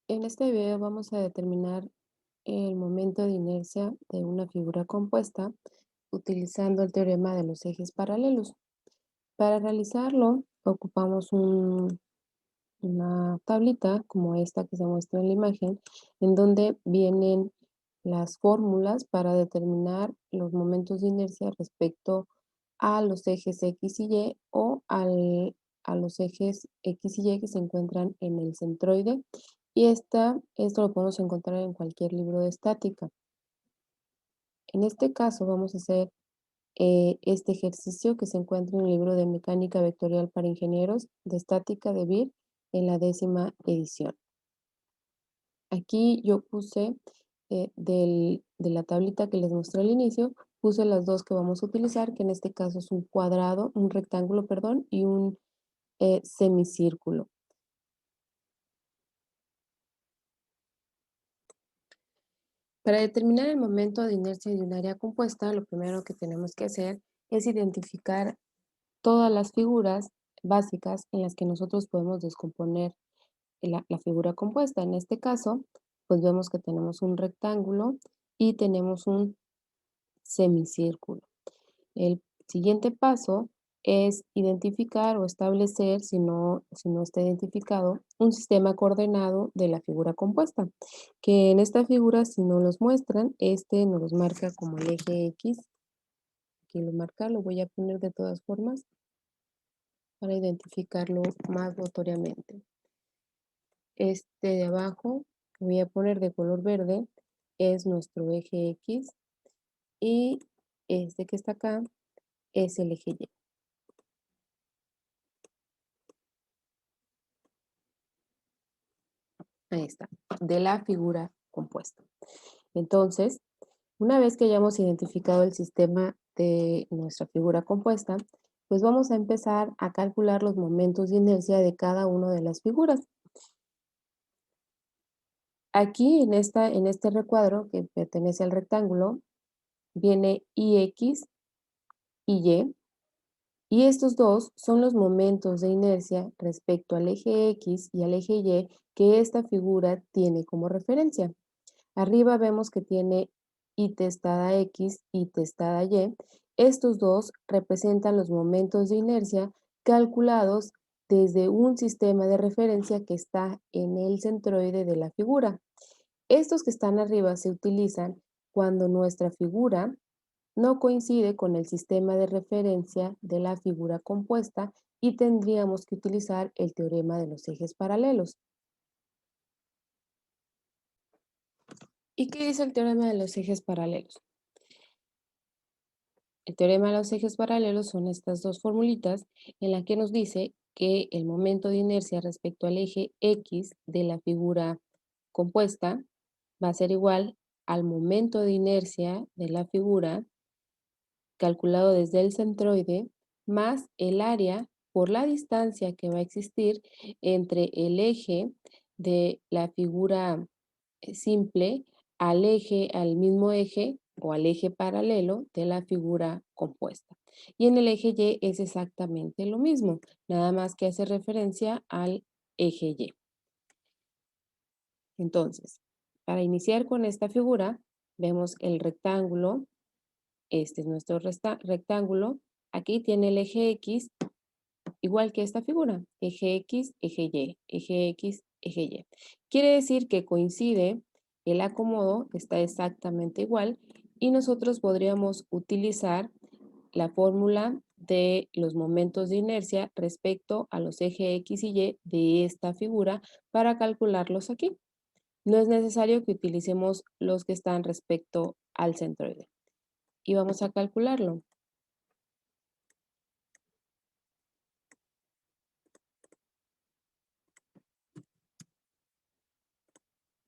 En este video vamos a determinar el momento de inercia de una figura compuesta utilizando el teorema de los ejes paralelos. Para realizarlo, ocupamos una tablita como esta que se muestra en la imagen, en donde vienen las fórmulas para determinar los momentos de inercia respecto a los ejes X y Y o a los ejes X y Y que se encuentran en el centroide. Y esto lo podemos encontrar en cualquier libro de estática. En este caso vamos a hacer este ejercicio que se encuentra en el libro de Mecánica Vectorial para Ingenieros de Estática de BIR en la 10ª edición. Aquí yo puse de la tablita que les mostré al inicio, puse las dos que vamos a utilizar, que en este caso es un cuadrado, un rectángulo, perdón, y un semicírculo. Para determinar el momento de inercia de un área compuesta, lo primero que tenemos que hacer es identificar todas las figuras básicas en las que nosotros podemos descomponer la figura compuesta. En este caso, pues vemos que tenemos un rectángulo y tenemos un semicírculo. El siguiente paso es identificar o establecer, si no está identificado, un sistema coordenado de la figura compuesta, que en esta figura, si no los muestran, este nos los marca como el eje X. Aquí lo marca, lo voy a poner de todas formas para identificarlo más notoriamente. Este de abajo, que voy a poner de color verde, es nuestro eje X y este que está acá es el eje Y. Ahí está, de la figura compuesta. Entonces, una vez que hayamos identificado el sistema de nuestra figura compuesta, pues vamos a empezar a calcular los momentos de inercia de cada una de las figuras. Aquí en este recuadro que pertenece al rectángulo, viene IX y Y, y estos dos son los momentos de inercia respecto al eje X y al eje Y que esta figura tiene como referencia. Arriba vemos que tiene y testada X y testada Y. Estos dos representan los momentos de inercia calculados desde un sistema de referencia que está en el centroide de la figura. Estos que están arriba se utilizan cuando nuestra figura no coincide con el sistema de referencia de la figura compuesta y tendríamos que utilizar el teorema de los ejes paralelos. ¿Y qué dice el teorema de los ejes paralelos? El teorema de los ejes paralelos son estas dos formulitas en la que nos dice que el momento de inercia respecto al eje X de la figura compuesta va a ser igual al momento de inercia de la figura calculado desde el centroide más el área por la distancia que va a existir entre el eje de la figura simple al mismo eje o al eje paralelo de la figura compuesta. Y en el eje Y es exactamente lo mismo, nada más que hace referencia al eje Y. Entonces, para iniciar con esta figura, vemos el rectángulo. Este es nuestro rectángulo. Aquí tiene el eje X, igual que esta figura. Eje X, eje Y, eje X, eje Y. Quiere decir que coincide, el acomodo está exactamente igual y nosotros podríamos utilizar la fórmula de los momentos de inercia respecto a los ejes X y Y de esta figura para calcularlos aquí. No es necesario que utilicemos los que están respecto al centroide. Y vamos a calcularlo.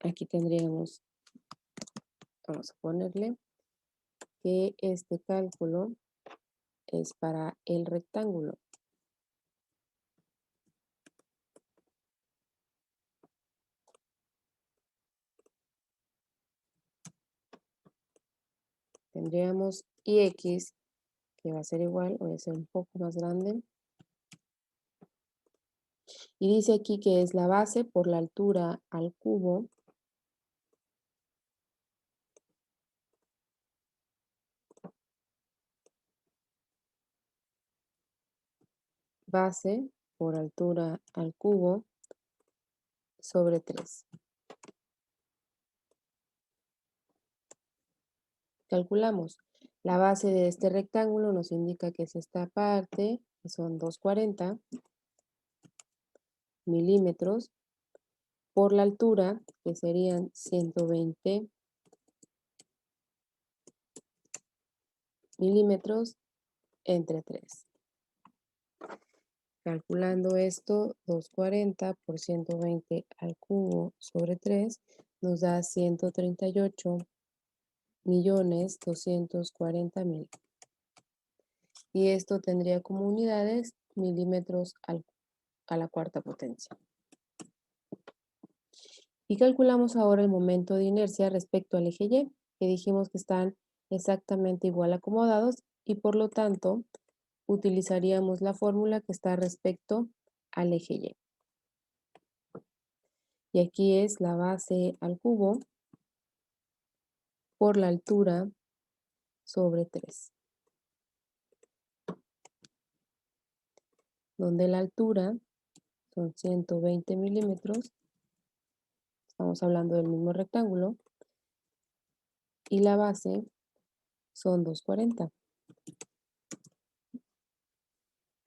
Aquí tendríamos, vamos a ponerle que este cálculo es para el rectángulo. Tendríamos IX, que va a ser igual, voy a hacer un poco más grande, Y dice aquí que es la base por la altura al cubo base por altura al cubo sobre 3. Calculamos. La base de este rectángulo nos indica que es esta parte, que son 240 milímetros, por la altura, que serían 120 milímetros entre 3. Calculando esto, 240 por 120 al cubo sobre 3 nos da 138.240.000. Y esto tendría como unidades milímetros a la cuarta potencia. Y calculamos ahora el momento de inercia respecto al eje Y, que dijimos que están exactamente igual acomodados y por lo tanto utilizaríamos la fórmula que está respecto al eje Y. Y aquí es la base al cubo por la altura sobre 3, donde la altura son 120 milímetros, estamos hablando del mismo rectángulo, y la base son 240.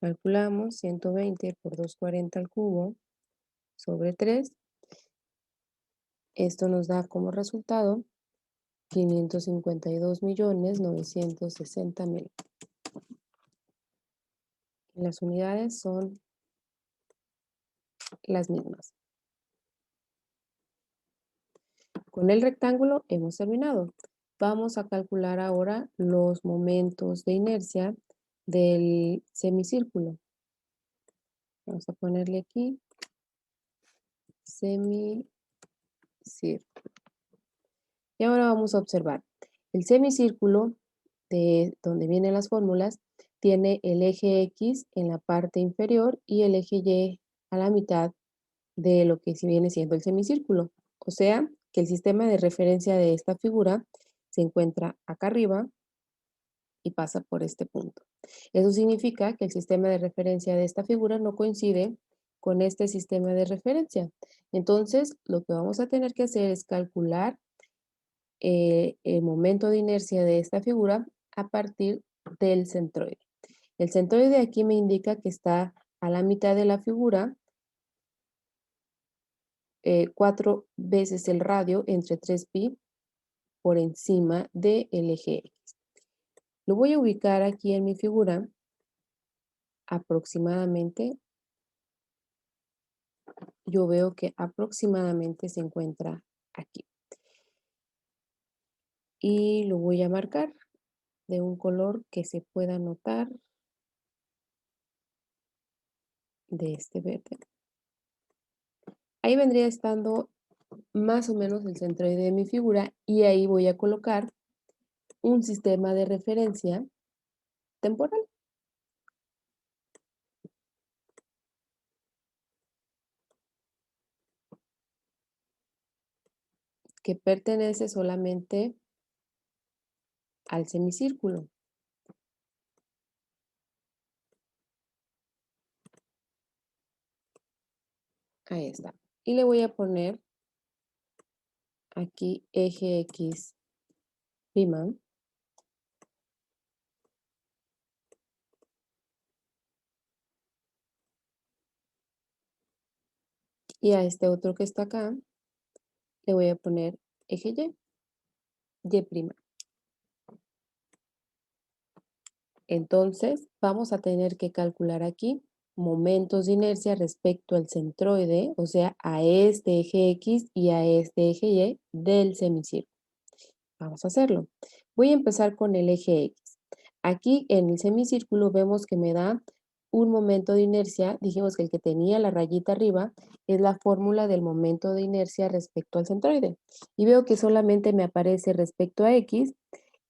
Calculamos 120 por 240 al cubo sobre 3. Esto nos da como resultado 552.960.000. Las unidades son las mismas. Con el rectángulo hemos terminado. Vamos a calcular ahora los momentos de inercia del semicírculo. Vamos a ponerle aquí semicírculo. Y ahora vamos a observar. El semicírculo, de donde vienen las fórmulas, tiene el eje X en la parte inferior y el eje Y a la mitad de lo que viene siendo el semicírculo. O sea, que el sistema de referencia de esta figura se encuentra acá arriba y pasa por este punto. Eso significa que el sistema de referencia de esta figura no coincide con este sistema de referencia. Entonces, lo que vamos a tener que hacer es calcular el momento de inercia de esta figura a partir del centroide. El centroide aquí me indica que está a la mitad de la figura, 4 veces el radio entre 3pi por encima del eje X. Lo voy a ubicar aquí en mi figura aproximadamente. Yo veo que aproximadamente se encuentra aquí. Y lo voy a marcar de un color que se pueda notar, de este verde. Ahí vendría estando más o menos el centroide de mi figura y ahí voy a colocar un sistema de referencia temporal. Que pertenece solamente al semicírculo. Ahí está. Y le voy a poner aquí eje X prima. Y a este otro que está acá, le voy a poner eje Y, Y prima. Entonces, vamos a tener que calcular aquí momentos de inercia respecto al centroide, o sea, a este eje X y a este eje Y del semicírculo. Vamos a hacerlo. Voy a empezar con el eje X. Aquí en el semicírculo vemos que me da un momento de inercia. Dijimos que el que tenía la rayita arriba es la fórmula del momento de inercia respecto al centroide. Y veo que solamente me aparece respecto a X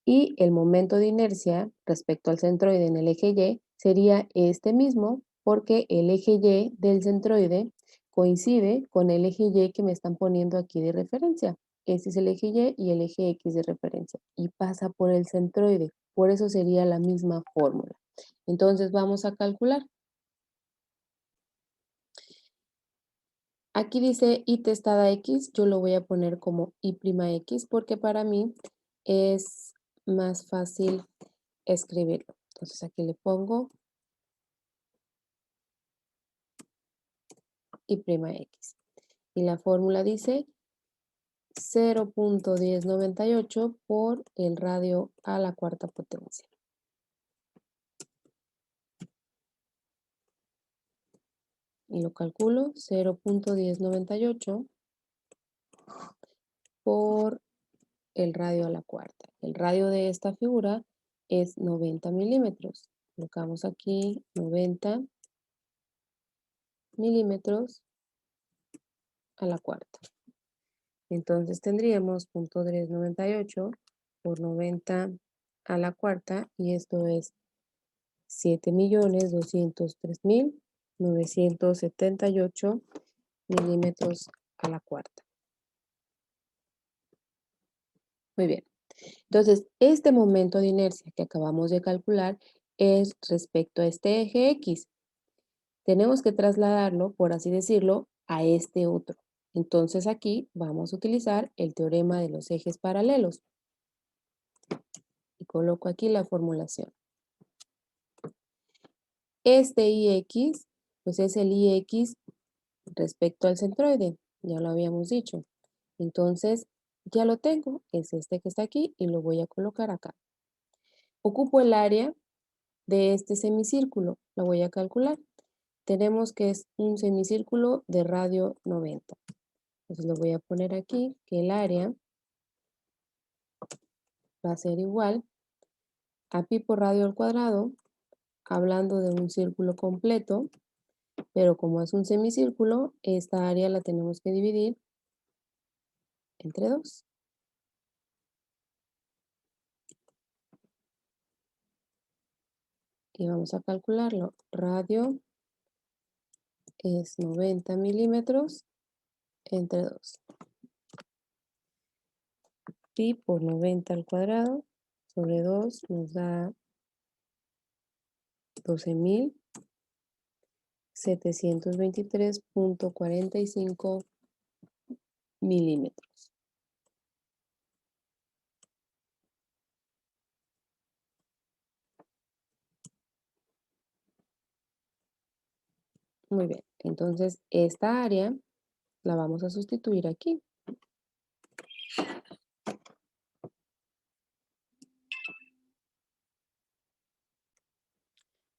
y el momento de inercia respecto al centroide en el eje Y sería este mismo porque el eje Y del centroide coincide con el eje Y que me están poniendo aquí de referencia. Este es el eje Y el eje X de referencia y pasa por el centroide. Por eso sería la misma fórmula. Entonces vamos a calcular. Aquí dice y testada X, yo lo voy a poner como I'X porque para mí es más fácil escribirlo. Entonces aquí le pongo I'X. Y la fórmula dice 0.1098 por el radio a la cuarta potencia. Y lo calculo 0.1098 por el radio a la cuarta. El radio de esta figura es 90 milímetros. Colocamos aquí 90 milímetros a la cuarta. Entonces tendríamos 0.398 por 90 a la cuarta y esto es 7.203.978 milímetros a la cuarta. Muy bien. Entonces, este momento de inercia que acabamos de calcular es respecto a este eje X. Tenemos que trasladarlo, por así decirlo, a este otro. Entonces aquí vamos a utilizar el teorema de los ejes paralelos. Y coloco aquí la formulación. Este IX, pues es el IX respecto al centroide, ya lo habíamos dicho. Entonces, ya lo tengo, es este que está aquí y lo voy a colocar acá. Ocupo el área de este semicírculo, lo voy a calcular. Tenemos que es un semicírculo de radio 90. Entonces lo voy a poner aquí, que el área va a ser igual a pi por radio al cuadrado, hablando de un círculo completo, pero como es un semicírculo, esta área la tenemos que dividir entre 2. Y vamos a calcularlo. Radio es 90 milímetros entre 2. Pi por 90 al cuadrado sobre 2 nos da 12.723.45 milímetros. Muy bien, entonces esta área la vamos a sustituir aquí.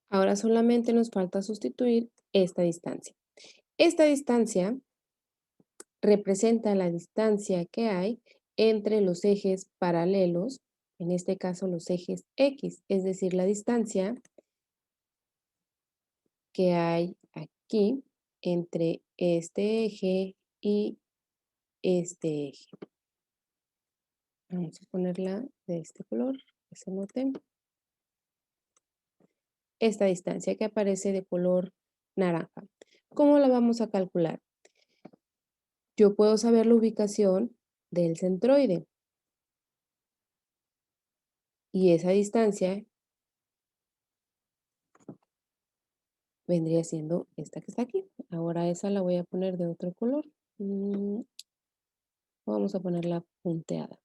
Ahora solamente nos falta sustituir esta distancia. Esta distancia representa la distancia que hay entre los ejes paralelos, en este caso los ejes X, es decir, la distancia que hay aquí entre este eje y este eje. Vamos a ponerla de este color, que se note. Esta distancia que aparece de color naranja. ¿Cómo la vamos a calcular? Yo puedo saber la ubicación del centroide y esa distancia vendría siendo esta que está aquí. Ahora esa la voy a poner de otro color. Vamos a ponerla punteada.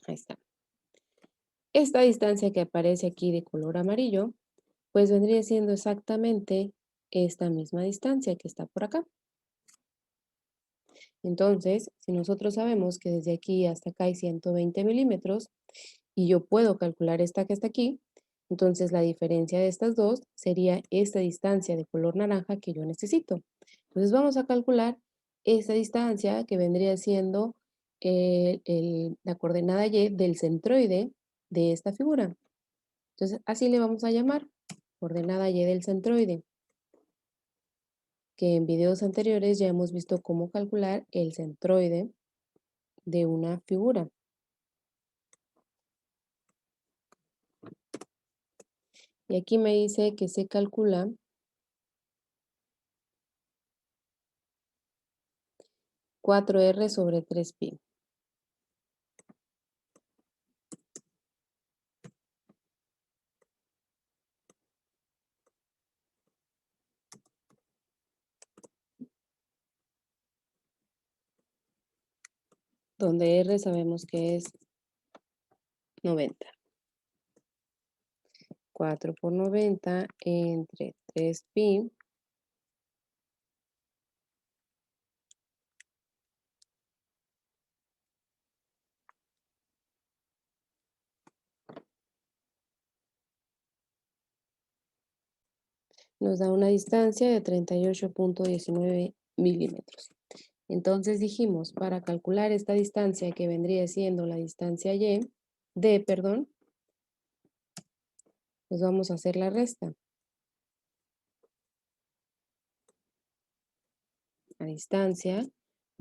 Ahí está. Esta distancia que aparece aquí de color amarillo, pues vendría siendo exactamente esta misma distancia que está por acá. Entonces, si nosotros sabemos que desde aquí hasta acá hay 120 milímetros y yo puedo calcular esta que está aquí, entonces la diferencia de estas dos sería esta distancia de color naranja que yo necesito. Entonces vamos a calcular esta distancia que vendría siendo la coordenada Y del centroide de esta figura. Entonces así le vamos a llamar, coordenada Y del centroide. que en videos anteriores ya hemos visto cómo calcular el centroide de una figura. Y aquí me dice que se calcula 4R sobre 3pi, donde R sabemos que es 90. 4 por 90 entre 3pi nos da una distancia de 38.19 milímetros. Entonces dijimos, para calcular esta distancia que vendría siendo la distancia D, perdón, pues vamos a hacer la resta. La distancia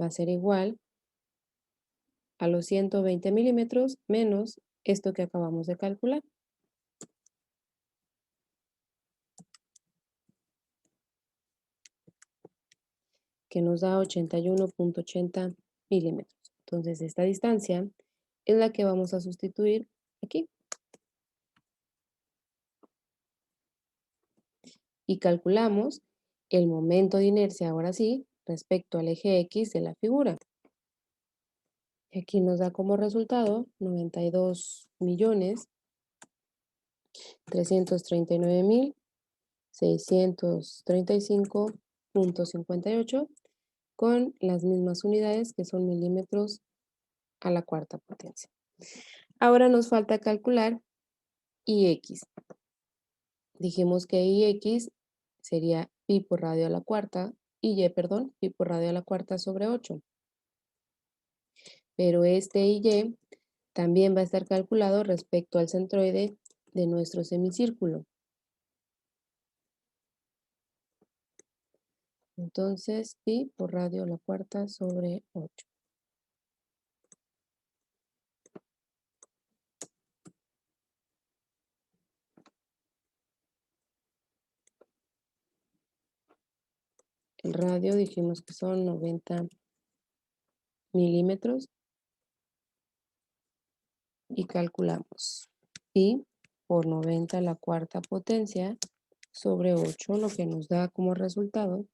va a ser igual a los 120 milímetros menos esto que acabamos de calcular, que nos da 81.80 milímetros. Entonces esta distancia es la que vamos a sustituir aquí. Y calculamos el momento de inercia, ahora sí, respecto al eje X de la figura. Y aquí nos da como resultado 92.339.635.58 con las mismas unidades que son milímetros a la cuarta potencia. Ahora nos falta calcular Ix. Dijimos que Ix sería pi por radio a la cuarta, perdón, pi por radio a la cuarta sobre 8. Pero este Y también va a estar calculado respecto al centroide de nuestro semicírculo. Entonces, pi por radio a la cuarta sobre 8. El radio dijimos que son 90 milímetros y calculamos pi por 90 a la cuarta potencia sobre 8, lo que nos da como resultado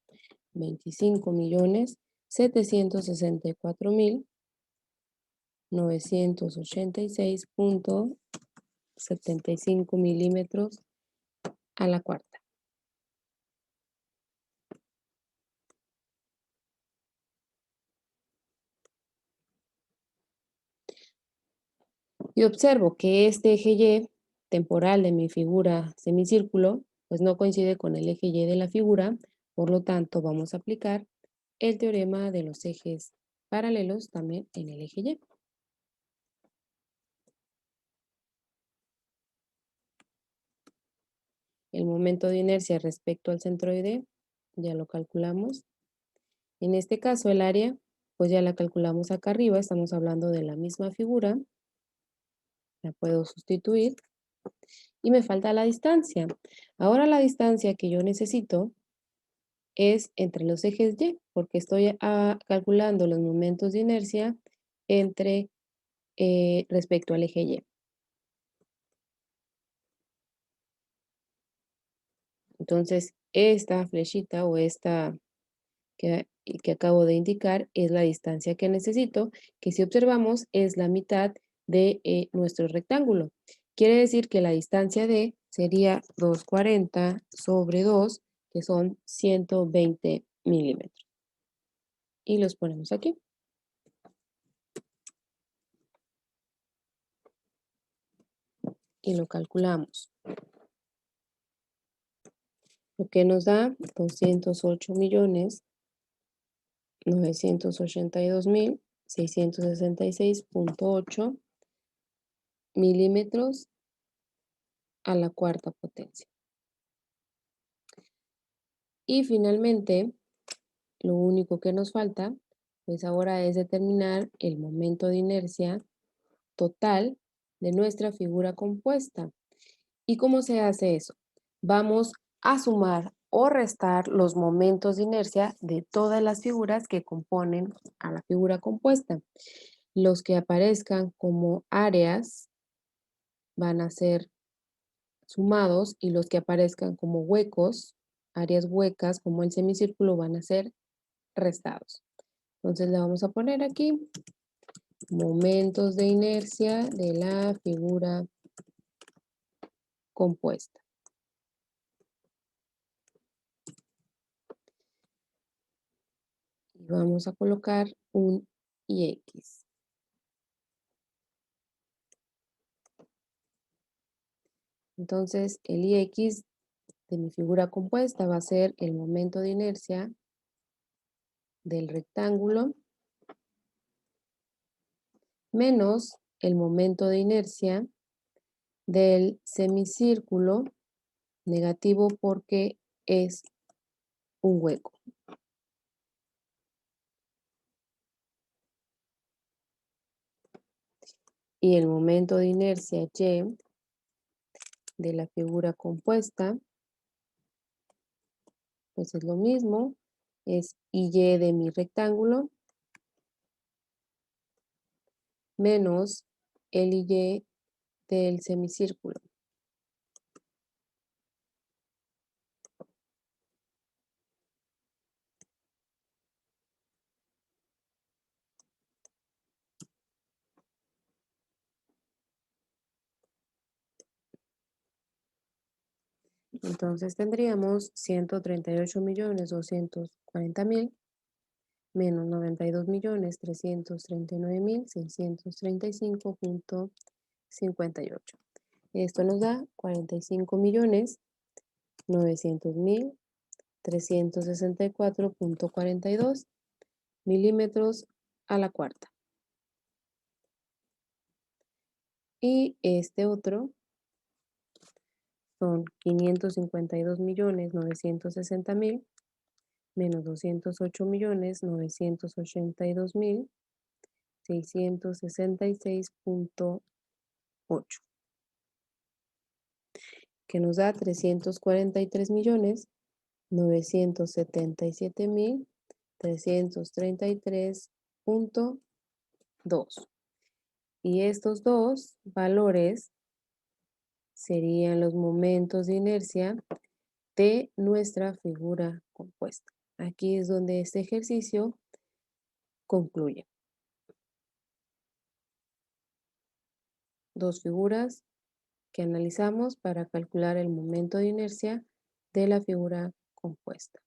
25.764.986.75 milímetros a la cuarta. Y observo que este eje Y temporal de mi figura semicírculo, pues no coincide con el eje Y de la figura, por lo tanto vamos a aplicar el teorema de los ejes paralelos también en el eje Y. El momento de inercia respecto al centroide ya lo calculamos. En este caso el área, pues ya la calculamos acá arriba, estamos hablando de la misma figura, la puedo sustituir y me falta la distancia. Ahora la distancia que yo necesito es entre los ejes Y, porque estoy calculando los momentos de inercia entre respecto al eje Y. Entonces, esta flechita o esta que acabo de indicar es la distancia que necesito, que si observamos es la mitad de nuestro rectángulo. Quiere decir que la distancia D sería 240 sobre 2, que son 120 milímetros. Y los ponemos aquí. Y lo calculamos. Lo que nos da 208.982.666.8 milímetros a la cuarta potencia. Y finalmente, lo único que nos falta, pues ahora es determinar el momento de inercia total de nuestra figura compuesta. ¿Y cómo se hace eso? Vamos a sumar o restar los momentos de inercia de todas las figuras que componen a la figura compuesta. Los que aparezcan como áreas van a ser sumados y los que aparezcan como huecos, áreas huecas como el semicírculo, van a ser restados. Entonces le vamos a poner aquí momentos de inercia de la figura compuesta. Y vamos a colocar un IX. Entonces el IX de mi figura compuesta va a ser el momento de inercia del rectángulo menos el momento de inercia del semicírculo, negativo porque es un hueco. Y el momento de inercia Y de la figura compuesta, pues es lo mismo, es IY de mi rectángulo menos el IY del semicírculo. Entonces tendríamos 138.240.000 menos 92.339.635.58. Esto nos da 45.900.364.42 milímetros a la cuarta. Y este otro son 552.960.000 menos 208.982.666.8, que nos da 343.977.333.2. Y estos dos valores serían los momentos de inercia de nuestra figura compuesta. Aquí es donde este ejercicio concluye. Dos figuras que analizamos para calcular el momento de inercia de la figura compuesta.